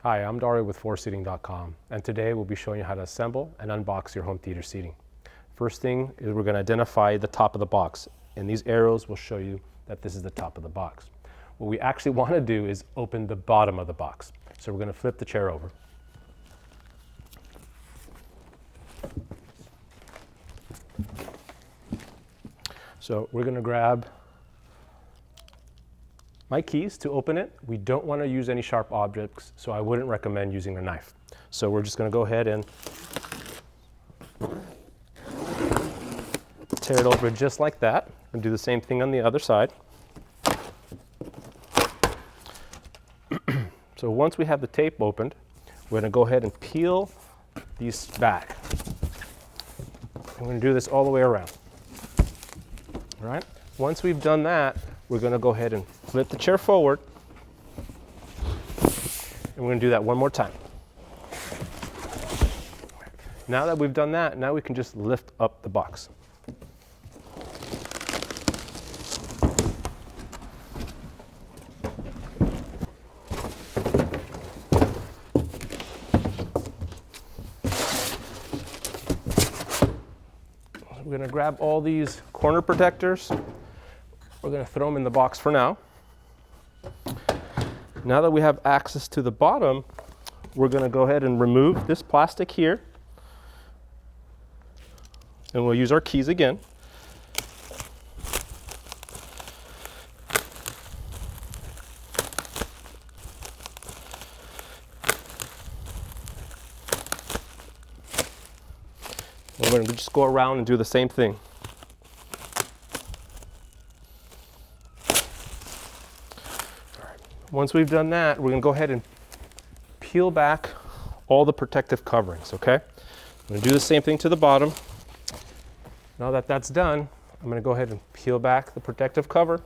Hi, I'm Dario with 4seating.com, and today we'll be showing you how to assemble and unbox your home theater seating. First thing is we're going to identify the top of the box, and these arrows will show you that this is the top of the box. What we actually want to do is open the bottom of the box. So we're going to flip the chair over. So we're going to grab my keys to open it. We don't want to use any sharp objects, so I wouldn't recommend using a knife. So we're just going to go ahead and tear it over just like that, and do the same thing on the other side. So once we have the tape opened, we're going to go ahead and peel these back. I'm going to do this all the way around. All right? Once we've done that, we're going to go ahead and flip the chair forward, and we're going to do that one more time. Now that we've done that, now we can just lift up the box. We're going to grab all these corner protectors. We're going to throw them in the box for now. Now that we have access to the bottom, we're going to go ahead and remove this plastic here. And we'll use our keys again. We're going to just go around and do the same thing. Once we've done that, we're going to go ahead and peel back all the protective coverings, okay? I'm going to do the same thing to the bottom. Now that that's done, I'm going to go ahead and peel back the protective cover,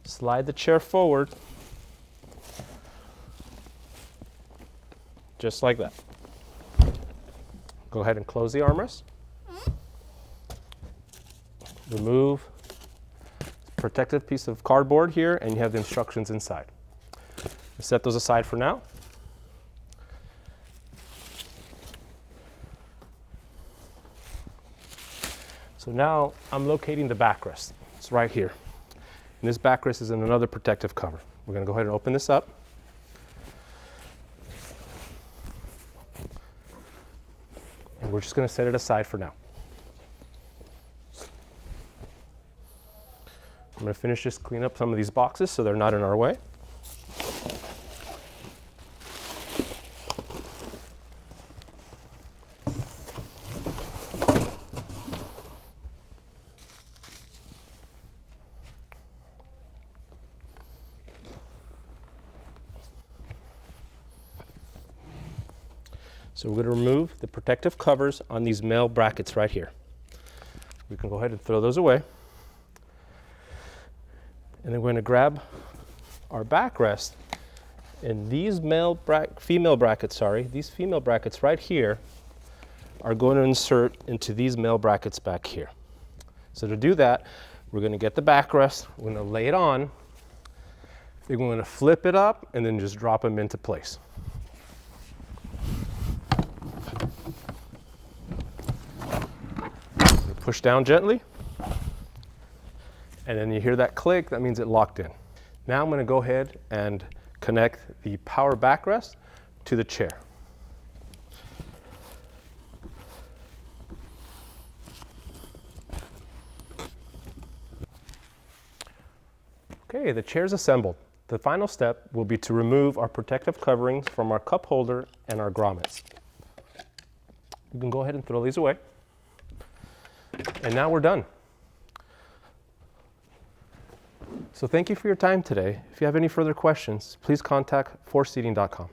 slide the chair forward, just like that. Go ahead and close the armrest. Remove protective piece of cardboard here, and you have the instructions inside. Set those aside for now. So now I'm locating the backrest. It's right here. And this backrest is in another protective cover. We're going to go ahead and open this up. And we're just going to set it aside for now. I'm going to finish just clean up some of these boxes so they're not in our way. So we're going to remove the protective covers on these male brackets right here. We can go ahead and throw those away. And then we're going to grab our backrest, and these female brackets right here are going to insert into these male brackets back here. So to do that, we're going to get the backrest, we're going to lay it on, then we're going to flip it up and then just drop them into place. Push down gently. And then you hear that click, that means it locked in. Now I'm going to go ahead and connect the power backrest to the chair. Okay, the chair's assembled. The final step will be to remove our protective coverings from our cup holder and our grommets. You can go ahead and throw these away. And now we're done. So thank you for your time today. If you have any further questions, please contact 4seating.com.